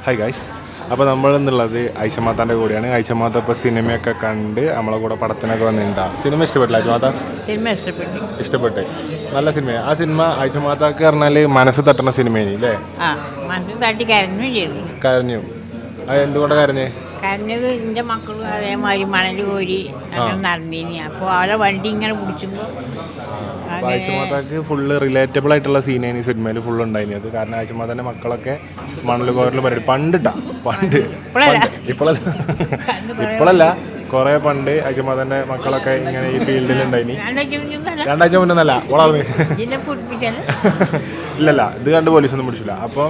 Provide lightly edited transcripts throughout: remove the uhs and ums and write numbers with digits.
Hi guys. അപ്പോൾ നമ്മളെന്നുള്ളത് ഐഷമാത്താൻ്റെ കൂടെയാണ്. ഐഷമാത്ത ഇപ്പോൾ സിനിമയൊക്കെ കണ്ട് നമ്മളെ കൂടെ പടത്തിനൊക്കെ വന്നിട്ടുണ്ടാകും. സിനിമ ഇഷ്ടപ്പെട്ടില്ല ഐഷമാത്ത? സിനിമ ഇഷ്ടപ്പെട്ട് നല്ല സിനിമയാണ്. ആ സിനിമ ഐഷമാത്താക്ക് പറഞ്ഞാൽ മനസ്സ് തട്ടുന്ന സിനിമയാണ് അല്ലേ? മനസ്സ് തട്ടി കരഞ്ഞു ചെയ്തു. കരഞ്ഞു. അത് എന്തുകൊണ്ടാണ് കരഞ്ഞേ? കരഞ്ഞത് എൻ്റെ മക്കളും അതേമാതിരി മണൽ കോരി അങ്ങനെ നടന്നീനി. അപ്പോൾ അവളെ വണ്ടി ഇങ്ങനെ പിടിച്ചുമ്പോൾ ആയിഷമാതാക്ക് ഫുള്ള് റിലേറ്റബിൾ ആയിട്ടുള്ള സീനാണ് ഈ സിനിമയിൽ ഫുള്ള് ഉണ്ടായിരുന്നത്. കാരണം ആയിഷമാതാൻ്റെ മക്കളൊക്കെ മണൽ കോരൽ പരിപാടി പണ്ട് ഇപ്പോഴല്ല കുറേ പണ്ട് ആയിഷമാതാൻ്റെ മക്കളൊക്കെ ഇങ്ങനെ ഈ ഫീൽഡിൽ ഉണ്ടായിനി. രണ്ടാഴ്ച മുന്നൊന്നല്ല ഇല്ലല്ല, ഇത് കണ്ട് പോലീസൊന്നും പിടിച്ചില്ല. അപ്പം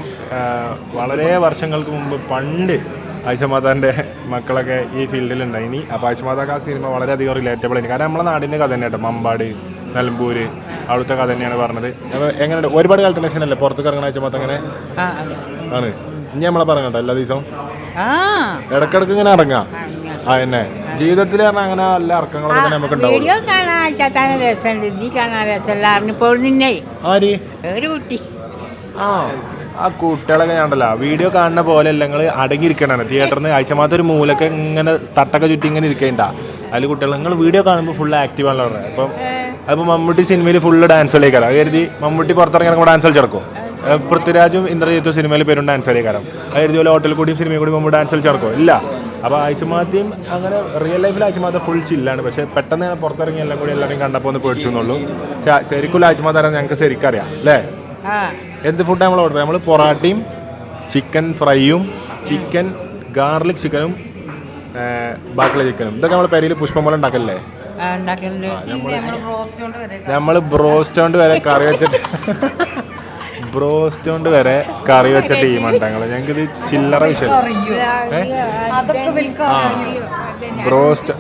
വളരെ വർഷങ്ങൾക്ക് മുമ്പ് പണ്ട് ആയിഷമാതാൻ്റെ മക്കളൊക്കെ ഈ ഫീൽഡിലുണ്ടായിനി. അപ്പോൾ ആയിഷമാതാക്ക് ആ സിനിമ വളരെയധികം റിലേറ്റബിൾ ആയിരുന്നു. കാരണം നമ്മളെ നാടിൻ്റെ കഥ തന്നെ കേട്ടോ. മമ്പാട്, നിലമ്പൂര്, അവിടുത്തെ കഥ തന്നെയാണ് പറഞ്ഞത്. അപ്പോൾ എങ്ങനെയുണ്ട്? ഒരുപാട് കാലത്തിന് ശേഷമല്ലേ പുറത്തേക്ക് ഇറങ്ങണ ആയിഷമാത്ത? അങ്ങനെ ആണ്. ഇനി നമ്മളെ പറയണ്ട എല്ലാ ദിവസവും ഇടക്കിടക്ക് ഇങ്ങനെ ഇറങ്ങാം. എന്നെ ജീവിതത്തിൽ പറഞ്ഞാൽ അങ്ങനെ നല്ല ഇറക്കങ്ങളൊക്കെ നമുക്ക് ഉണ്ടാവും. ആ കുട്ടികളൊക്കെ ഞാൻ ഉണ്ടല്ലോ വീഡിയോ കാണുന്ന പോലെ അല്ല, നിങ്ങൾ അടങ്ങിയിരിക്കണേ തിയേറ്ററിൽ നിന്ന്. ആഴ്ചമാത്ത ഒരു മൂലൊക്കെ ഇങ്ങനെ തട്ടൊക്കെ ചുറ്റി ഇങ്ങനെ ഇരിക്കണ്ട. അതിൽ കുട്ടികൾ നിങ്ങൾ വീഡിയോ കാണുമ്പോൾ ഫുള്ള് ആക്റ്റീവ് ആണല്ലോ പറഞ്ഞത്. അപ്പം അതിപ്പോൾ മമ്മൂട്ടി സിനിമയിൽ ഫുള്ള് ഡാൻസ് കളിക്കാരം. അത് കരുതി മമ്മൂട്ടി പുറത്തിറങ്ങി ഡാൻസ് കളിച്ചിറക്കും. പൃഥ്വിരാജും ഇന്ദ്രജിത്തും സിനിമയിൽ പേരും ഡാൻസ് കളിക്കാരം. അത് കരുതി പോലെ ഹോട്ടൽ കൂടിയും സിനിമയിൽ കൂടി മുമ്പ് ഡാൻസ് കളിച്ചിറക്കും ഇല്ല. അപ്പോൾ ആഴ്ചമാദ്യം അങ്ങനെ റിയൽ ലൈഫിൽ ആഴ്ചമാത്ത ഫുൾ ചില്ലാണ്. പക്ഷേ പെട്ടെന്ന് പുറത്തിറങ്ങി എല്ലാം കൂടി എല്ലാവരും കണ്ടപ്പോൾ ഒന്ന് പേടിച്ചു എന്നുള്ളൂ. പക്ഷേ ശരിക്കും ആഴ്ചമാതാരം ഞങ്ങൾക്ക് ശരിക്കും അറിയാം അല്ലേ? എന്ത് ഫുഡ് നമ്മൾ ഓർഡർ? നമ്മൾ പൊറാട്ടയും ചിക്കൻ ഫ്രൈയും ചിക്കൻ ഗാർലിക് ചിക്കനും ബാക്കിയുള്ള ചിക്കനും ഇതൊക്കെ നമ്മൾ പെരയിൽ പുഷ്പം പോലെ ഉണ്ടാക്കല്ലേ? നമ്മൾ ബ്രോസ്റ്റ് വരെ കറി വെച്ച ടീമാണ് ഞങ്ങൾ. ഞങ്ങൾക്ക് ഇത് ചില്ലറ വിഷയം. ബ്രോസ്റ്റ്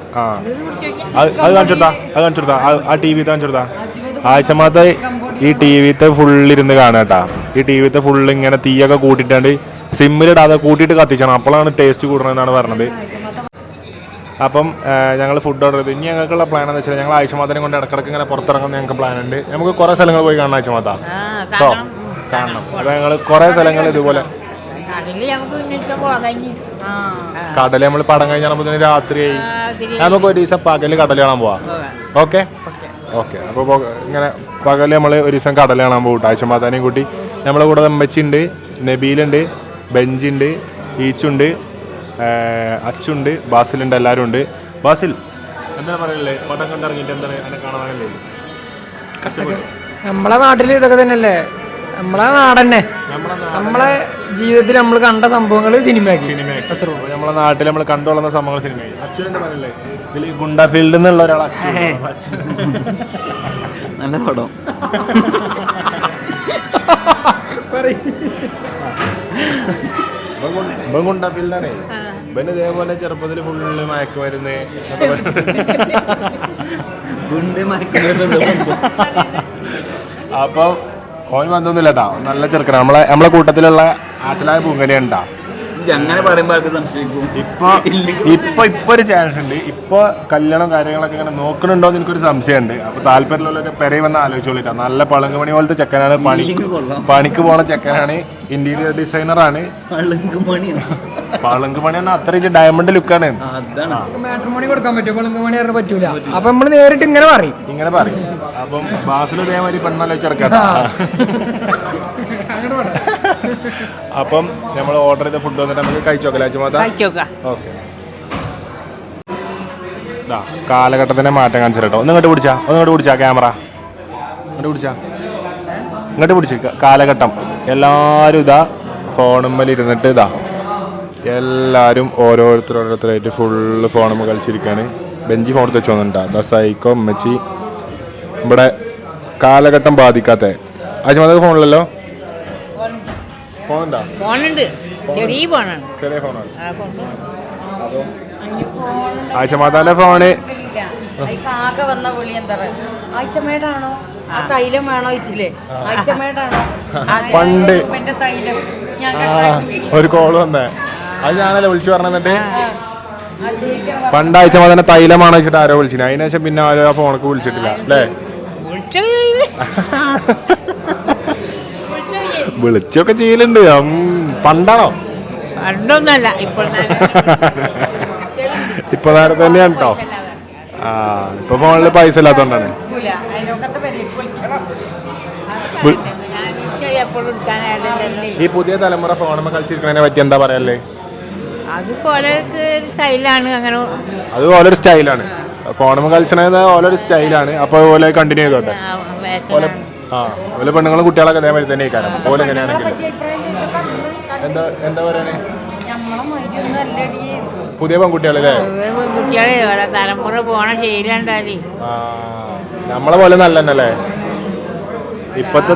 അത് കാണിച്ചെടുത്താ ആ ടി വി കാണിച്ചെടുത്താ. ആഴ്ചമാത്ത ഈ ടി വിത്തെ ഫുള്ളിരുന്ന് കാണാം കേട്ടാ. ഈ ടി വിത്തെ ഫുള്ള് ഇങ്ങനെ തീയൊക്കെ കൂട്ടിയിട്ടാണ്ട് സിമ്മിലിടാതെ കൂട്ടിയിട്ട് കത്തിച്ചണം. അപ്പോഴാണ് ടേസ്റ്റ് കൂടണമെന്നാണ് പറഞ്ഞത്. അപ്പം ഞങ്ങൾ ഫുഡ് ഓർഡർ ചെയ്തു. ഇനി ഞങ്ങൾക്കുള്ള പ്ലാൻ എന്ന് വെച്ചാൽ ഞങ്ങൾ ആയിഷമാത്തിനെ കൊണ്ട് ഇടക്കിടക്ക് ഇങ്ങനെ പുറത്തിറങ്ങുന്ന ഞങ്ങൾക്ക് പ്ലാൻ ഉണ്ട്. നമുക്ക് കുറേ സ്ഥലങ്ങൾ പോയി കാണാം ആയിഷമാത്ത കേട്ടോ, കാണണം. അപ്പോൾ ഞങ്ങൾ കുറേ സ്ഥലങ്ങൾ ഇതുപോലെ കടല് നമ്മൾ പടം കഴിഞ്ഞാൽ നമുക്ക് രാത്രിയായി. നമുക്ക് ഒരു ദിവസം പകല് കടല് കാണാൻ പോവാം. ഓക്കെ. അപ്പോൾ ഇങ്ങനെ പകല് നമ്മൾ ഒരു ദിവസം കടല് കാണാൻ പോകും. ആയിഷമാത്താനെയും കൂട്ടി നമ്മളെ കൂടെ അമ്മച്ചിയുണ്ട്, നബീലുണ്ട്, ബെഞ്ചുണ്ട്, ഈച്ചുണ്ട്, അച്ചുണ്ട്, ബാസിലുണ്ട്, എല്ലാവരും ഉണ്ട്. ബാസിൽ എന്താ പറയല്ലേ? പടം കണ്ടിറങ്ങിയിട്ട് എന്താണ് അതിനെ കാണാനല്ലേ? നമ്മളെ നാട്ടിൽ ഇതൊക്കെ തന്നെയല്ലേ? നമ്മളെ നാടന്നെ, നമ്മളെ ജീവിതത്തിൽ നമ്മൾ കണ്ട സംഭവങ്ങൾ സിനിമയാക്കി. നമ്മളെ നാട്ടിൽ നമ്മൾ കണ്ടു വളർന്ന സംഭവങ്ങൾ സിനിമയാക്കി. അച്ഛനെന്താ പറയല്ലേ? ഇതിൽ ഗുണ്ട ഫീൽഡിൽ നിന്നുള്ള ഒരാളാണ്. നല്ല പടം. ഗുണ്ട ഫീൽഡാണേ. ഇവന് ഇതേപോലെ ചെറുപ്പത്തിൽ ഫുള്ള് മയക്കുമരുന്ന് അപ്പം ഓൻ വന്നൊന്നുമില്ല കേട്ടോ. നല്ല ചെറുക്കന. നമ്മളെ കൂട്ടത്തിലുള്ള ആറ്റിലായ പൂങ്കലി ഉണ്ടാ. അങ്ങനെ പറയുമ്പോൾ ഇപ്പൊ ഒരു ചാൻസ് ഉണ്ട്. ഇപ്പൊ കല്യാണം കാര്യങ്ങളൊക്കെ ഇങ്ങനെ നോക്കണുണ്ടോ എന്ന് എനിക്കൊരു സംശയമുണ്ട്. അപ്പൊ താല്പര്യമുള്ളവരൊക്കെ പെരയിൽ വന്ന് ആലോചിച്ചോളിട്ടാ. നല്ല പളുങ്കുമണി പോലത്തെ ചെക്കനാണ്. പണിക്ക് പോണ ചെക്കനാണ്. ഇന്റീരിയർ ഡിസൈനറാണ്. പളുങ്കുമണി പറഞ്ഞാൽ അത്ര ഡയമണ്ട് ലുക്കാണ്. മാട്രിമോണി കൊടുക്കാൻ പറ്റും, പളുങ്കുമണി പറഞ്ഞാൽ പറ്റൂല. അപ്പൊ നമ്മള് നേരിട്ട് ഇങ്ങനെ പറയും. അപ്പം ബാസിൽ ഇതേമാതിരി പെണ്ണാലോചിച്ചെടുക്കാം. അപ്പം നമ്മൾ ഓർഡർ ചെയ്ത ഫുഡ് വന്നിട്ട് നമുക്ക് കഴിച്ചോക്കല്ലേ? ഓക്കെ. കാലഘട്ടത്തിന്റെ മാറ്റം കാണിച്ചു കേട്ടോ. ഒന്നിങ്ങോട്ട് പിടിച്ചാ ക്യാമറ ഇങ്ങോട്ട് പിടിച്ച്. കാലഘട്ടം എല്ലാവരും ഇതാ ഫോണുമ്മൽ ഇരുന്നിട്ട് എല്ലാവരും ഓരോരുത്തരായിട്ട് ഫുള്ള് ഫോണുമ്മ കളിച്ചിരിക്കുകയാണ്. ബെഞ്ചി ഫോൺ എടുത്ത് വെച്ചോന്നുണ്ടാ. സൈക്കോ അമ്മച്ചി ഇവിടെ കാലഘട്ടം ബാധിക്കാത്ത. ആഴ്ച ഫോണിലല്ലോ? ചെറിയ ഫോണാണ്. ആയിഷമാതാന്റെ ഫോണ് ആകെ വന്ന വിളി എന്താ ആഴ്ചമേടാണോ ആ തൈലം വേണോ ഇച്ചില്ലേ? ആഴ്ചമേടാണോ പണ്ട് തൈലം ഒരു കോള് വന്നേ. അത് ഞാനല്ലേ വിളിച്ചു പറഞ്ഞിട്ട് പണ്ട് ആഴ്ചമാതാന്റെ തൈലമാണോ വെച്ചിട്ട് ആരോ വിളിച്ചിന്. അതിനുശേഷം പിന്നെ ആരോ ആ ഫോണൊക്കെ വിളിച്ചിട്ടില്ല അല്ലേ? വിളിച്ചൊക്കെ ചെയ്യലുണ്ട്. പണ്ടാണോ? പണ്ടൊന്നല്ല ഇപ്പോൾ ഇപ്പൊ നേരെ തന്നെയാണ് കേട്ടോ. ആ ഇപ്പൊ ഫോണില് പൈസ ഇല്ലാത്തോണ്ടാണ്. അതിനൊക്കത്തെ പരിലേക്ക് വിളിക്കണം. എപ്പോഴും എടുക്കാനായിട്ടല്ലേ. ഈ പുതിയ തലമുറ ഫോണുമ്മ കളിച്ചിരിക്കുന്നതിനെ പറ്റി എന്താ പറയല്ലേ? അത് ഓരോർക്ക് സ്റ്റൈലാണ്. അങ്ങനെ അത് ഓരോരു സ്റ്റൈലാണ്. ഫോണുമ്മ കളിച്ചത് ഓരോരു സ്റ്റൈലാണ്. അപ്പൊ ഓലെ കണ്ടിന്യൂ ചെയ്തോട്ടെ. ഓലെ ഓലെ പെണ്ണുങ്ങളും കുട്ടികളൊക്കെ അതേമാതിരി തന്നെ കാരണം ഓലെ എങ്ങനെയാണെങ്കിൽ എന്താ എന്താ പറയാനേ പുതിയ പെൺകുട്ടികളല്ലേ? പെൺകുട്ടികളെ ഓരോ തലമുറ പോണ ശീലണ്ടാലേ. നമ്മളെ പോലെ നല്ല തന്നെയല്ലേ ഇപ്പത്തെ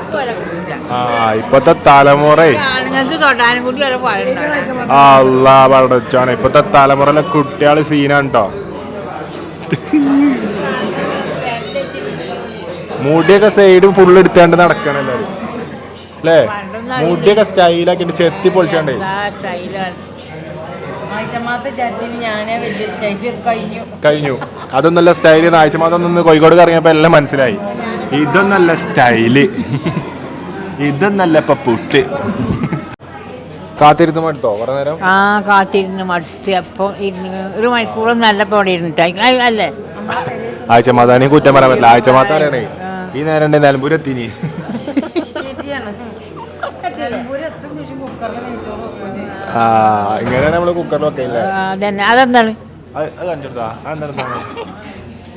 തലമുറ? ആണുങ്ങൾക്ക് തൊടാനും കൂടി ഓരോ പാടുണ്ടാവും. അല്ലാ പടച്ചാണ് ഇപ്പത്തെ തലമുറയിലെ കുട്ടികള് സീനാണ് കേട്ടോ. മുടിയൊക്കെ സൈഡും ഫുള്ള് എടുത്താണ്ട് നടക്കണല്ലോ അല്ലേ? മുടിയൊക്കെ സ്റ്റൈലാക്കിട്ട് ചെത്തി പൊളിച്ചാണ്ടേ കഴിഞ്ഞു. അതൊന്നല്ല സ്റ്റൈല്. ആഴ്ചമാസം നിന്ന് കോഴിക്കോട് കറങ്ങിയപ്പോ എല്ലാം മനസ്സിലായി. ഇതൊന്നല്ല സ്റ്റൈല്, ഇതൊന്നല്ല ഇപ്പൊ പുട്ട്. കാത്തിരുന്ന് മടുത്തോ കുറെ നേരം? ആ കാത്തിരുന്ന് മടുത്ത്. അപ്പൊ ഒരു മണിക്കൂറും നല്ല പോടെ ഇരുന്നിട്ടായി അല്ലേ? ആഴ്ചമാതാനെയും കുറ്റം പറയാൻ പറ്റില്ല. ആഴ്ചമാതാനാണേ ഈ നേരം നിലമ്പൂരെത്തിന്. ഇങ്ങനെയാണ് നമ്മള് കുക്കറിൽ വെക്കില്ലേ? അതെന്താണ് അത് കണ്ടിട്ടാ അതെന്താണ്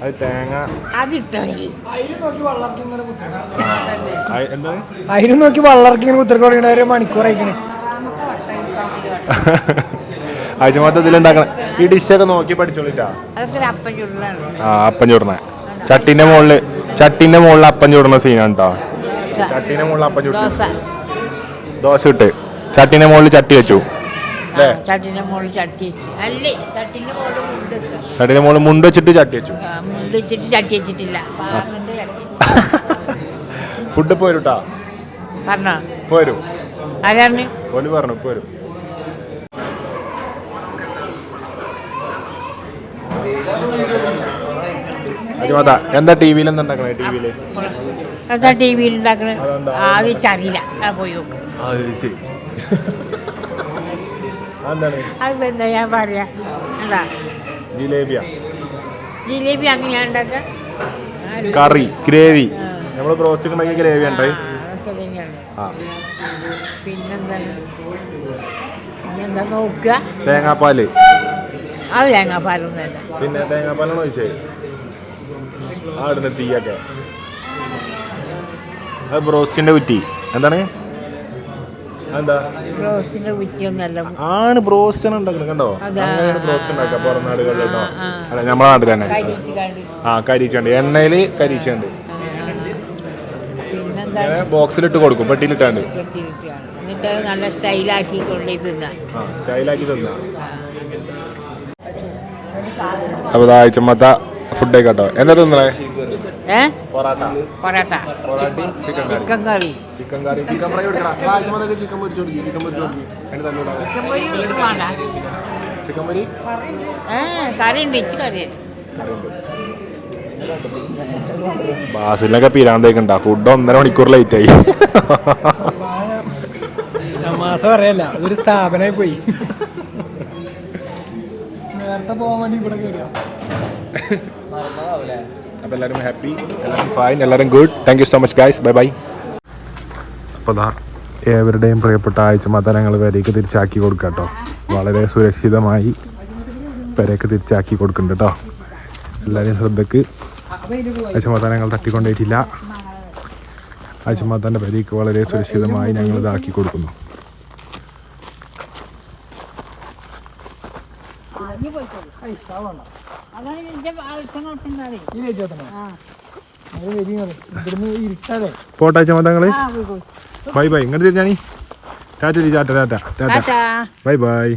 അത് തേങ്ങ എന്താ അതിന് നോക്കി വള്ളർക്കി ഇങ്ങനെ കുത്തിരക്കൊടുക്കണ ഒരു മണിക്കൂർ അയക്കണേ. ആഴ്ചമാത്ത ഇതിലുണ്ടാക്കണം. ഈ ഡിഷൊക്കെ നോക്കി പഠിച്ചോളിട്ടാ. അപ്പം ചൂടണ ചട്ടിന്റെ മുകളിൽ അപ്പം ചൂടുന്ന സീനാണ് കേട്ടോ. ചട്ടിന്റെ മുകളിൽ അപ്പം ചൂട് ദോശ ഇട്ട് ചട്ടിന്റെ മുകളിൽ ചട്ടി വെച്ചു. ചട്ടിന്റെ മുകളിൽ ചട്ടി വെച്ച് അല്ലേ? ചട്ടിന്റെ മുകളിൽ മുണ്ട് വെച്ചിട്ട് ചട്ടി വെച്ചു. മുണ്ട് വെച്ചിട്ട് ചട്ടി വെച്ചിട്ടില്ല. ഫുഡ് പോരുട്ടാ പറഞ്ഞോ? പോരും. ആരാണ് ഓല് പറഞ്ഞു പോരും. എന്താ ടിവിയിൽ എന്താ ഉണ്ടാക്കണേ? ടിവിയില് എന്താ ടിവിയിൽ ഉണ്ടാക്കണേ? ആദ്യം ചറിയില്ല പോയി നോക്ക്. അതെന്താ ഞാൻ പറയാ? എന്താ ജിലേബി അങ്ങനെയാ ഉണ്ടാക്ക? കറി ഗ്രേവി നമ്മള് ബ്രോസ്റ്റ് ഉണ്ടാക്കിയ ഗ്രേവി ഉണ്ടായി. പിന്നെന്താ നോക്കുക? തേങ്ങാപ്പാല്. അത് തേങ്ങാപ്പാലൊന്നുമല്ല. പിന്നെ തേങ്ങാപ്പാലാണ് ചോദിച്ചേ. ആടുന്ന തീയൊക്കെ അത് ബ്രോസ്റ്റിന്റെ കുറ്റി എന്താണ്? എന്താ ബ്രോസ്റ്റിന്റെ കുറ്റിയൊന്നല്ല. ആണ് ബ്രോസ്റ്റ് ഉണ്ടാക്കുന്നത് കണ്ടോ? അങ്ങനെയാണ് ബ്രോസ്റ്റ് ഉണ്ടാക്കുക പുറം നാടുകളിലോ. അല്ല നമ്മളെ നാട്ടിൽ തന്നെ കരിച്ചുണ്ട് എണ്ണയില് കരിച്ചുണ്ട്. ബോക്സിലിട്ട് കൊടുക്കും പെട്ടിയിലിട്ടാണ്ട്. എന്നിട്ട് നല്ല സ്റ്റൈലാക്കി തിന്നാ. അപ്പൊ ആഴ്ചമത്ത ഫുഡ് കേട്ടോ. എന്താ തിന്നണേ? പൊറോട്ട ചിക്കൻ കറി. ചിക്കൻ ഫ്രൈ കൊടുക്കണം. ചിക്കൻ പൊരി കറി ഉണ്ട്. ഇച്ച് കറി ബാസിലൊക്കെ പിരാന്തേക്കണ്ട. ഫുഡ് 1.5 മണിക്കൂർ ലേറ്റ് ആയി. മാസം പറയല്ല, ഒരു സ്ഥാപനമായി പോയി. നേരത്തെ പോകാൻ വേണ്ടി ഇവിടെ കയറിയ. അപ്പോൾ എല്ലാവരും ഹാപ്പി, എല്ലാവരും ഫൈൻ, എല്ലാവരും good. Thank you so much guys. Bye bye. അപ്പോൾ ഏവരുടെയും പ്രിയപ്പെട്ട ആഴ്ചമാത്ത ഞങ്ങൾ വരേക്ക് തിരിച്ചാക്കി കൊടുക്കാം കേട്ടോ. വളരെ സുരക്ഷിതമായി വരേക്ക് തിരിച്ചാക്കി കൊടുക്കുന്നുണ്ട് കേട്ടോ. എല്ലാവരെയും ശ്രദ്ധക്ക്. ആഴ്ചമാത്ത ഞങ്ങൾ തട്ടിക്കൊണ്ടേറ്റില്ല. ആഴ്ചമാത്താൻ്റെ വരേക്ക് വളരെ സുരക്ഷിതമായി ഞങ്ങൾ ഇതാക്കി കൊടുക്കുന്നു. പോട്ടെ ചമതങ്ങള്. Bye bye. ഇങ്ങോട്ട് തിരിച്ചാണി. Tata tata tata tata. Bye by.